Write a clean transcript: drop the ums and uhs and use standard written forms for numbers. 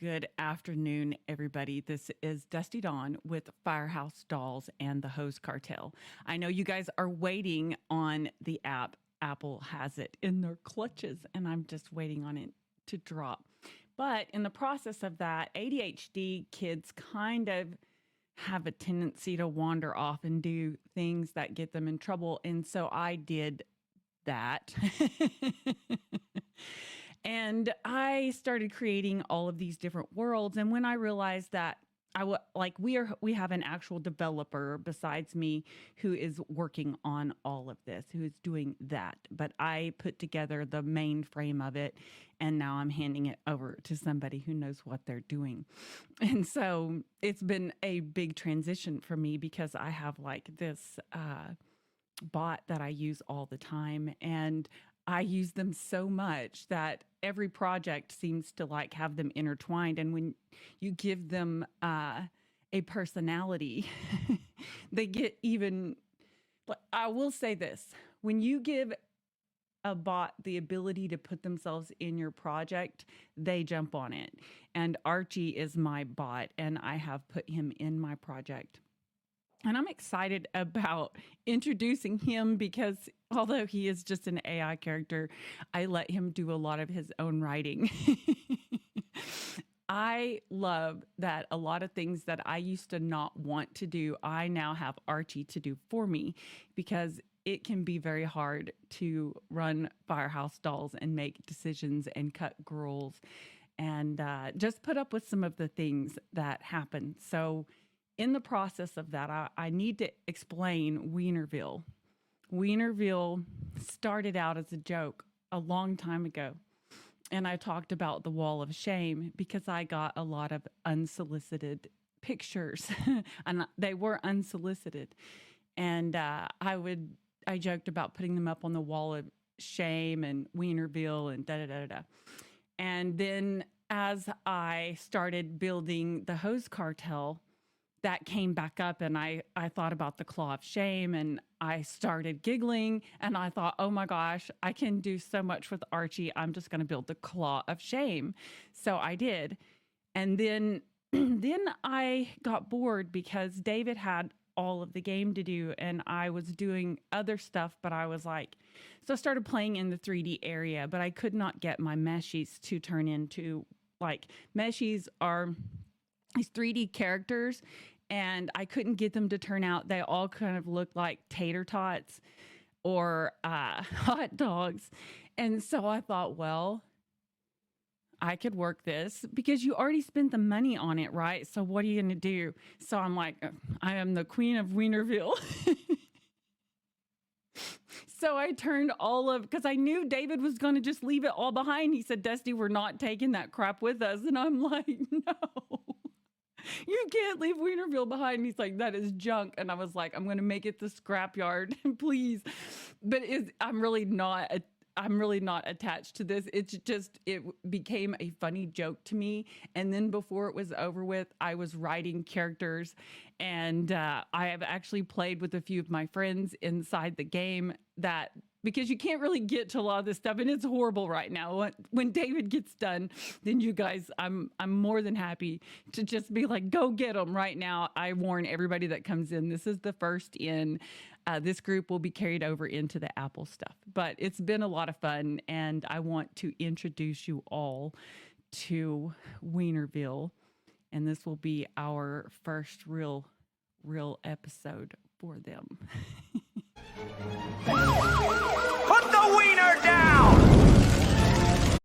Good afternoon, everybody. This is Dusty Dawn with Firehouse Dolls and the Hose Cartel. I know you guys are waiting on the app. Apple has it in their clutches, and I'm just waiting on it to drop. But in the process of that, ADHD kids kind of have a tendency to wander off and do things that get them in trouble. And so I did that. And I started creating all of these different worlds. And when I realized that we have an actual developer besides me who is working on all of this, who is doing that. But I put together the main frame of it, and now I'm handing it over to somebody who knows what they're doing. And so it's been a big transition for me because I have like this bot that I use all the time, and I use them so much that every project seems to like have them intertwined. And when you give them a personality, they get even, I will say this, when you give a bot the ability to put themselves in your project, they jump on it. And Archie is my bot, and I have put him in my project. And I'm excited about introducing him because although he is just an AI character, I let him do a lot of his own writing. I love that a lot of things that I used to not want to do, I now have Archie to do for me because it can be very hard to run Firehouse Dolls and make decisions and cut girls and just put up with some of the things that happen. So in the process of that, I need to explain Weinerville. Weinerville started out as a joke a long time ago. And I talked about the wall of shame because I got a lot of unsolicited pictures and they were unsolicited. And I joked about putting them up on the wall of shame and Weinerville and da-da-da-da. And then as I started building the Hose Cartel, that came back up, and I thought about the claw of shame, and I started giggling, and I thought, oh my gosh, I can do so much with Archie. I'm just going to build the claw of shame. So I did. And then I got bored because David had all of the game to do, and I was doing other stuff, but I was like, so I started playing in the 3D area, but I could not get my meshies to turn into, like, meshies are these 3D characters, and I couldn't get them to turn out. They all kind of looked like tater tots or hot dogs. And so I thought, well, I could work this because you already spent the money on it, right? So what are you going to do? So I'm like, I am the queen of Weinerville. So I turned because I knew David was going to just leave it all behind. He said, Dusty, we're not taking that crap with us. And I'm like, no. You can't leave Weinerville behind. And he's like, that is junk. And I was like, I'm going to make it the scrapyard, please. But I'm really not attached to this. It became a funny joke to me. And then before it was over with, I was writing characters, and I have actually played with a few of my friends inside the game because you can't really get to a lot of this stuff, and it's horrible right now. When David gets done, then you guys, I'm more than happy to just be like, go get them right now. I warn everybody that comes in, this is the first in. This group will be carried over into the Apple stuff, but it's been a lot of fun, and I want to introduce you all to Weinerville, and this will be our first real episode for them.